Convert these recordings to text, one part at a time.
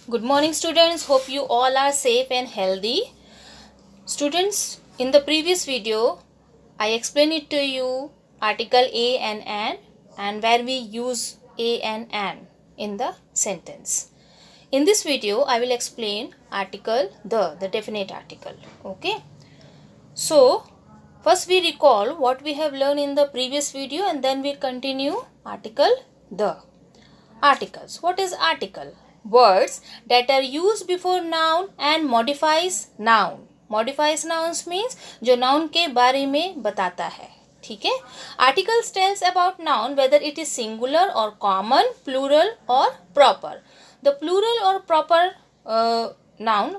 Good morning, students. Hope you all are safe and healthy. Students, in the previous video, I explained it to you article a and an and where we use a and an in the sentence. In this video, I will explain article the definite article. Okay. So, first we recall what we have learned in the previous video and then we continue article the. Articles. What is article? Words that are used before noun and modifies noun. Modifies nouns means जो noun के बारे में बताता है. ठीक है. Articles tells about noun whether it is singular or common, plural or proper. The plural or proper noun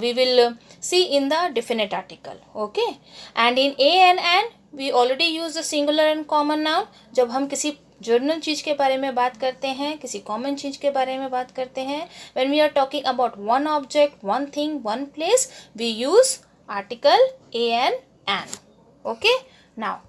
we will see in the definite article. Okay. And in a and an we already use the singular and common noun. जब हम किसी general चीज़ के बारे में बात करते हैं, किसी कॉमन चीज़ के बारे में बात करते हैं, when we are talking about one object, one thing, one place, we use article a and an. Okay. Now,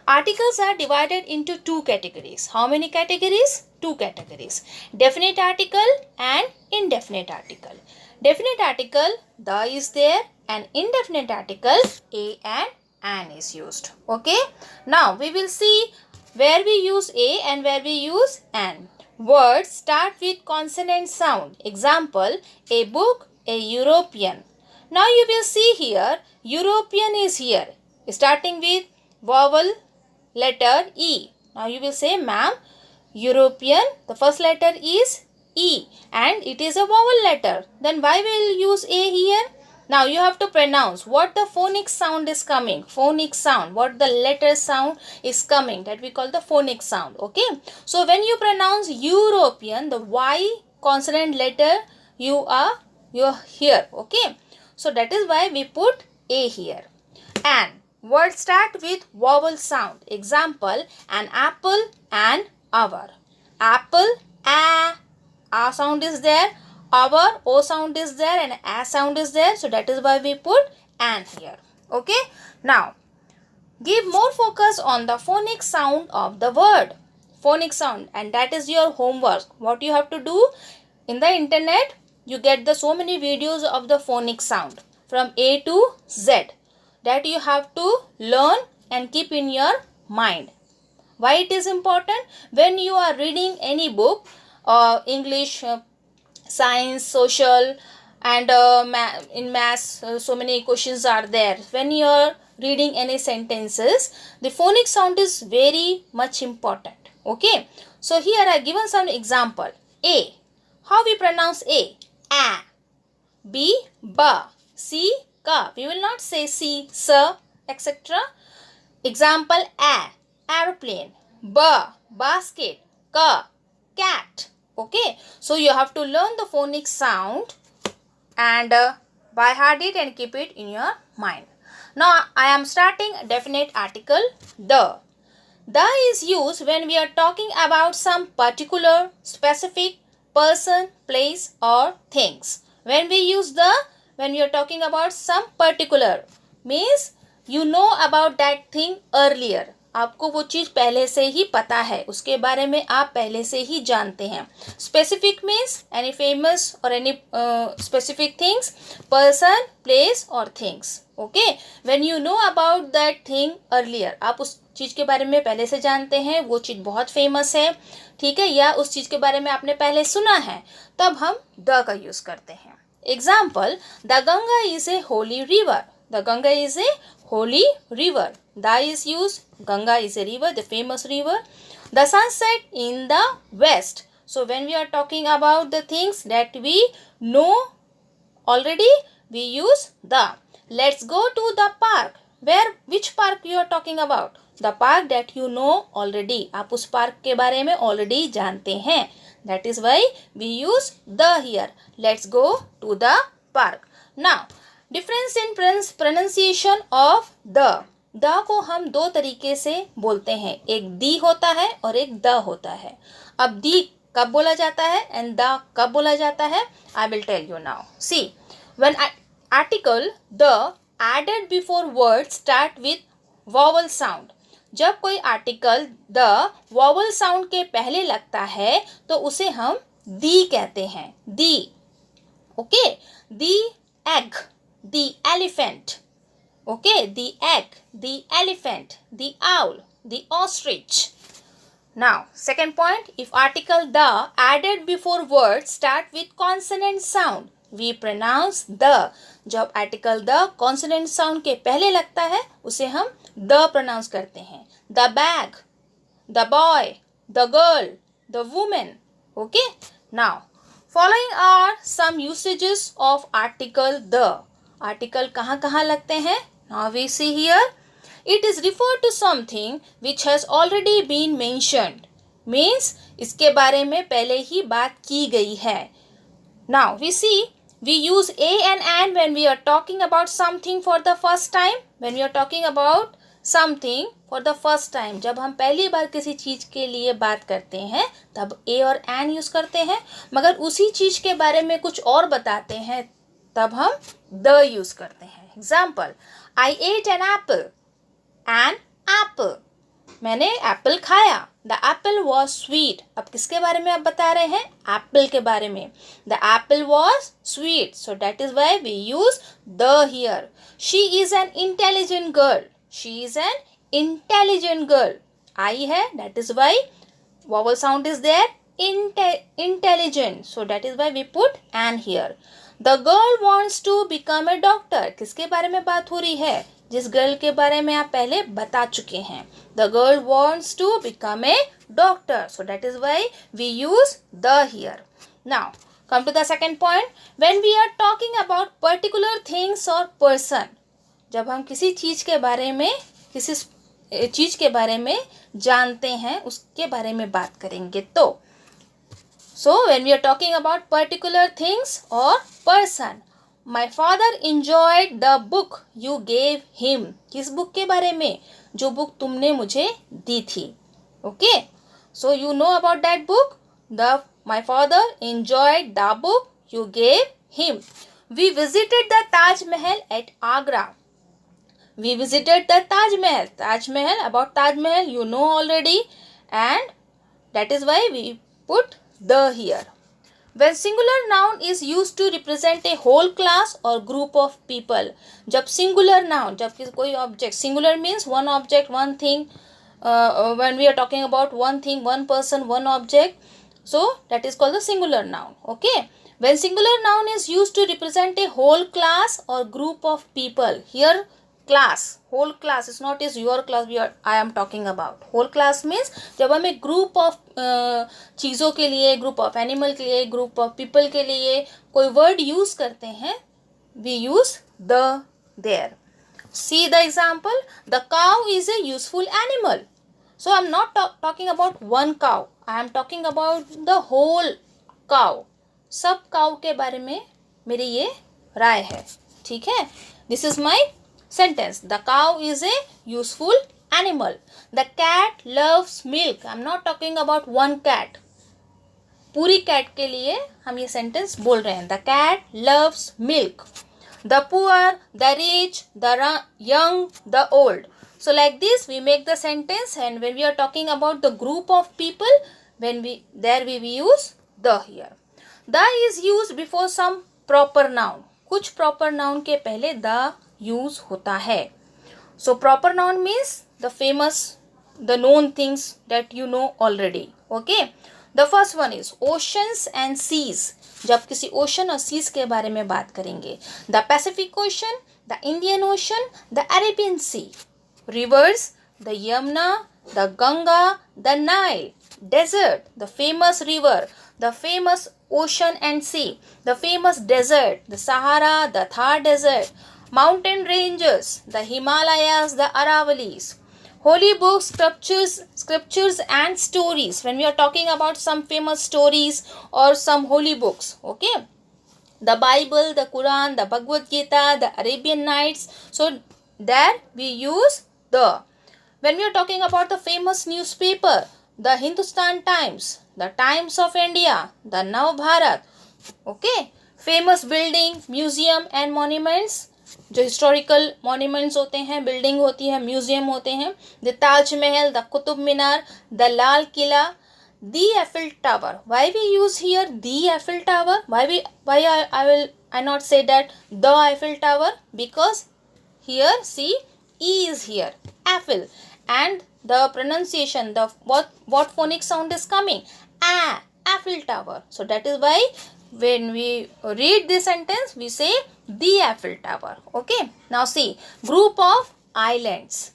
articles are divided into two categories. How many categories? Two categories. Definite article and indefinite article. Definite article, the is there, and indefinite article, a and an is used. Okay. Now, we will see where we use a and where we use an. Words start with consonant sound. Example, a book, a European. Now you will see here, European is here, starting with vowel letter E. Now you will say, ma'am, European, the first letter is E and it is a vowel letter. Then why will you use a here? Now you have to pronounce what the phonic sound is coming. Phonic sound, what the letter sound is coming, that we call the phonic sound. Okay. So when you pronounce European, the Y consonant letter you are here. Okay. So that is why we put a here. And words start with vowel sound. Example, an apple and our. Apple, a sound is there. Our O sound is there and A sound is there. So that is why we put an here. Okay. Now, give more focus on the phonic sound of the word. Phonic sound, and that is your homework. What you have to do in the internet, you get the so many videos of the phonic sound from A to Z that you have to learn and keep in your mind. Why it is important? When you are reading any book, English, science, social, and in maths, so many questions are there. When you are reading any sentences, the phonic sound is very much important. Okay. So here I given some example. A. How we pronounce A? A. B. Ba. C. Ka. We will not say C, sir, etc. Example A. Airplane. Ba. Basket. Ka. Cat. Okay, so you have to learn the phonic sound and by heart it and keep it in your mind. Now I am starting definite article the. The is used when we are talking about some particular, specific person, place or things. When we use the, when we are talking about some particular, means you know about that thing earlier. आपको वो चीज़ पहले से ही पता है, उसके बारे में आप पहले से ही जानते हैं. स्पेसिफिक मीन्स एनी फेमस और any specific things, person, place और things. Okay. When you know about that thing earlier, आप उस चीज़ के बारे में पहले से जानते हैं, वो चीज़ बहुत फेमस है, ठीक है, या उस चीज़ के बारे में आपने पहले सुना है, तब हम द का यूज़ करते हैं. Example, the Ganga is a Holi river. The Ganga is a holy river. The is used. Ganga is a river, the famous river. The sunset in the west. So when we are talking about the things that we know already, we use the. Let's go to the park. Which park you are talking about? The park that you know already. आप उस park के बारे में already जानते हैं. That is why we use the here. Let's go to the park. Now, difference in pronunciation of the. The को हम दो तरीके से बोलते हैं, एक दी होता है और एक द होता है. अब दी कब बोला जाता है एंड द कब बोला जाता है, I will tell you now. See, when article the added before word start with vowel sound. जब कोई आर्टिकल द वॉवल साउंड के पहले लगता है तो उसे हम दी कहते हैं. दी. Okay, the egg, the elephant. Okay, the egg, the elephant, the owl, the ostrich. Now, second point, if article the added before words start with consonant sound, we pronounce the. जब article the consonant sound के पहले लगता है उसे हम the pronounce करते हैं. The bag, the boy, the girl, the woman. Okay, now following are some usages of article the. Article कहाँ कहाँ लगते हैं? Now we see here. It is referred to something which has already been mentioned. Means इसके बारे में पहले ही बात की गई है. Now we see we use a and an when we are talking about something for the first time. When we are talking about something for the first time, जब हम पहली बार किसी चीज़ के लिए बात करते हैं तब a और an यूज़ करते हैं. मगर उसी चीज़ के बारे में कुछ और बताते हैं तब हम the यूज़ करते हैं. Example, I ate an apple. An apple. मैंने एप्पल खाया. The apple was sweet. अब किसके बारे में आप बता रहे हैं? एप्पल के बारे में. The apple was sweet. So that is why we use the here. She is an intelligent girl. She is an intelligent girl. I है. That is why vowel sound is there. Intelligent. So that is why we put an here. The girl wants to become a doctor. किसके बारे में बात हो रही है? जिस girl के बारे में आप पहले बता चुके हैं. The girl wants to become a doctor. So that is why we use the here. Now come to the second point. When we are talking about particular things or person, जब हम किसी चीज़ के बारे में किसी चीज़ के बारे में जानते हैं उसके बारे में बात करेंगे तो. So when we are talking about particular things or person, my father enjoyed the book you gave him. किस बुक के बारे में? जो बुक तुमने मुझे दी थी. Okay, so you know about that book. My father enjoyed the book you gave him. We visited the Taj Mahal at Agra. We visited the Taj Mahal. Taj Mahal, about Taj Mahal you know already, and that is why we put the here. When singular noun is used to represent a whole class or group of people, जब singular noun, जब कोई object, singular means one object, one thing. When we are talking about one thing, one person, one object, so that is called the singular noun. Okay, when singular noun is used to represent a whole class or group of people, here class, whole class is not is your class I am talking about. Whole class means जब हम एक group of चीज़ों के लिए, group of animal के लिए, group of people के लिए कोई word use करते हैं, we use the there. See the example. The cow is a useful animal. So I am not talking about one cow. I am talking about the whole cow. सब cow के बारे में मेरी ये राय है. ठीक है? This is my sentence. The cow is a useful animal. The cat loves milk. I am not talking about one cat. पूरी cat के लिए हम ये sentence बोल रहे हैं. The cat loves milk. The poor, the rich, the young, the old. So like this we make the sentence, and when we are talking about the group of people, when we use the here. The is used before some proper noun. कुछ proper noun के पहले the use होता है. So proper noun means the famous, the known things that you know already. Okay. The first one is oceans and seas. जब किसी ocean और seas के बारे में बात करेंगे. The Pacific Ocean, the Indian Ocean, the Arabian Sea. Rivers, the Yamuna, the Ganga, the Nile. Desert, the famous river, the famous ocean and sea, the famous desert, the Sahara, the Thar Desert. Mountain ranges, the Himalayas, the Aravalis. Holy books, scriptures and stories. When we are talking about some famous stories or some holy books, okay? The Bible, the Quran, the Bhagavad Gita, the Arabian Nights. So there we use the. When we are talking about the famous newspaper, the Hindustan Times, the Times of India, the Navbharat, okay? Famous building, museum and monuments. जो historical monuments होते हैं, building होती है, museum होते हैं. The Taj Mahal, the Qutub Minar, the Lal Qila, the Eiffel Tower. Why we use here the Eiffel Tower? Why I not say that the Eiffel Tower? Because here see E is here, Eiffel, and the pronunciation, the what phonic sound is coming? A, Eiffel Tower. So that is why when we read this sentence we say the Eiffel Tower. Okay, now see, group of islands,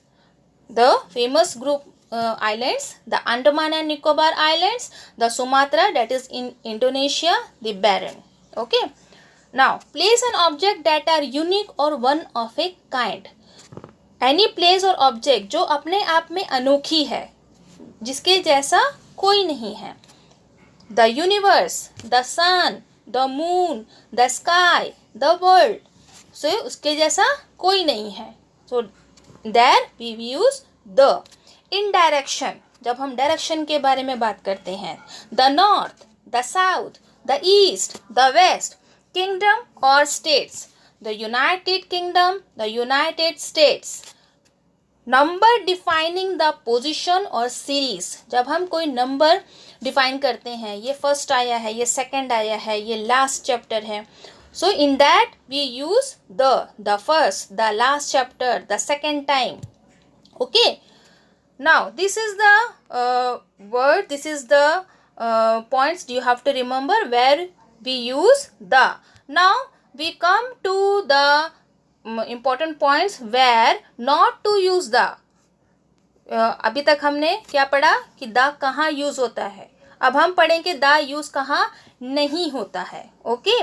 the famous group islands, the Andaman and Nicobar Islands, the Sumatra, that is in Indonesia, the Barren. Okay, now place an object that are unique or one of a kind. Any place or object जो अपने आप में अनोखी है, जिसके जैसा कोई नहीं है. The universe, the sun, the moon, the sky, the world. So उसके जैसा कोई नहीं है. So there we use the. In direction, जब हम डायरेक्शन के बारे में बात करते हैं, the north, the south, the east, the west. Kingdom or states, the United Kingdom, the United States. Number defining the position or series, जब हम कोई नंबर डिफाइन करते हैं, ये फर्स्ट आया है, ये सेकंड आया है, ये लास्ट चैप्टर है. So in that we use the first, the last chapter, the second time. Okay. Now this is the word, this is the points you have to remember where we use the. Now we come to the important points where not to use the. अभी तक हमने क्या पढ़ा कि the कहाँ use होता है. अब हम पढ़ेंगे द यूज कहाँ नहीं होता है. Okay,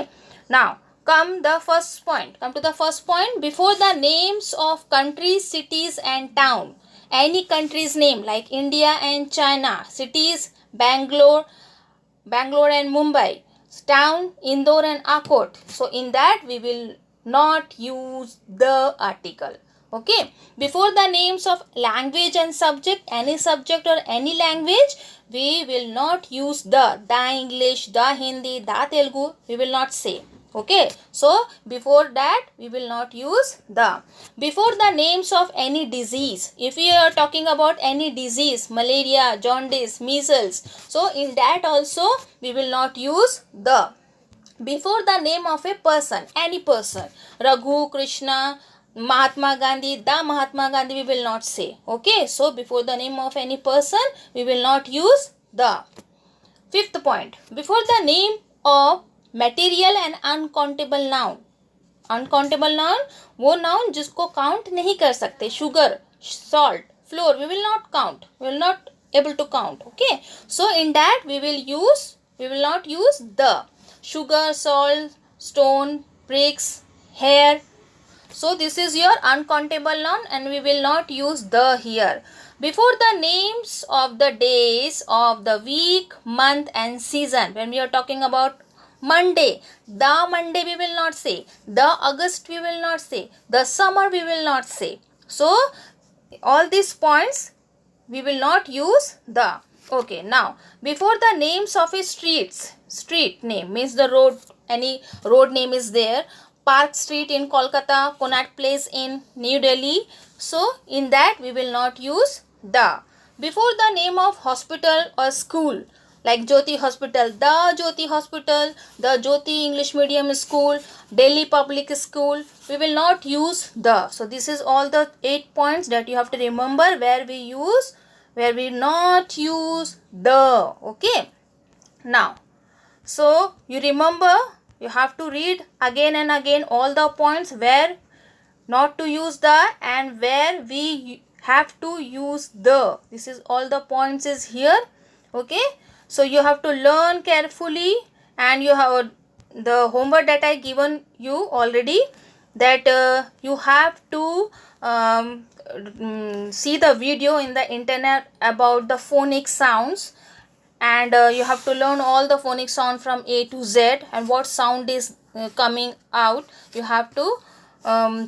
now come to the first point. Before the names of countries, cities and town, any country's name like India and China, cities Bangalore and Mumbai, town Indore and Akot. So in that we will not use the article. Okay, before the names of language and subject, any subject or any language, we will not use the English, the Hindi, the Telugu, we will not say. Okay, so before that we will not use the. Before the names of any disease, if we are talking about any disease, malaria, jaundice, measles, so in that also we will not use the. Before the name of a person, any person, Raghu, Krishna, Mahatma Gandhi, the Mahatma Gandhi, we will not say. Okay, so before the name of any person we will not use the. Fifth point, before the name of material and uncountable noun. Uncountable noun वो noun जिसको count नहीं कर सकते. Sugar, salt, flour, we will not count, we will not able to count. Okay, so in that we will not use the. Sugar, salt, stone, bricks, hair. So this is your uncountable noun and we will not use the here. Before the names of the days of the week, month and season, when we are talking about Monday, the Monday we will not say, the August we will not say, the summer we will not say. So all these points we will not use the. Okay, now before the names of a street name means the road, any road name is there, Park Street in Kolkata, Connaught Place in New Delhi. So in that we will not use the. Before the name of hospital or school, like Jyoti Hospital, the Jyoti Hospital, the Jyoti English Medium School, Delhi Public School, we will not use the. So this is all the 8 points that you have to remember where we not use the. Okay, now so you remember, you have to read again and again all the points where not to use the and where we have to use the. This is all the points is here. Okay, so you have to learn carefully and you have the homework that I given you already, that you have to see the video in the internet about the phonic sounds, and you have to learn all the phonic sound from A to Z and what sound is coming out. You have to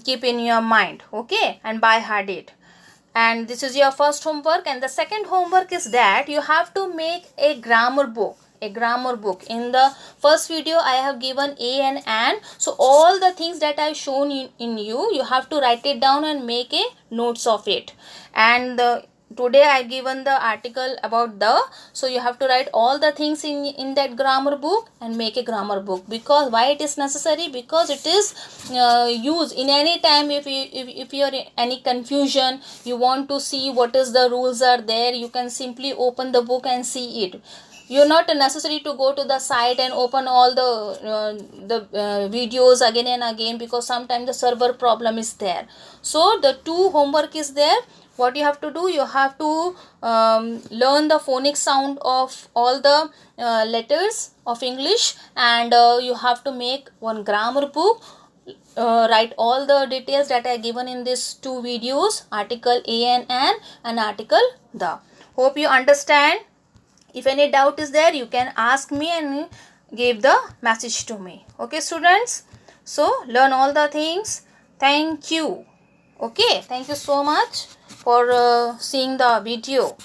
keep in your mind. Okay, and by heart it. And this is your first homework, and the second homework is that you have to make a grammar book. In the first video I have given a and an, so all the things that I have shown in you have to write it down and make a notes of it. And today I given the article about the, so you have to write all the things in that grammar book and make a grammar book. Because why it is necessary? Because it is used in any time. If you are in any confusion, you want to see what is the rules are there, you can simply open the book and see it. You're not necessary to go to the site and open all the videos again and again, because sometimes the server problem is there. So the two homework is there. What you have to do, you have to learn the phonic sound of all the letters of English, and you have to make one grammar book. Write all the details that are given in these two videos, article a and an, and article the. Hope you understand. If any doubt is there, you can ask me and give the message to me. Okay students, so learn all the things. Thank you. Okay, thank you so much for seeing the video.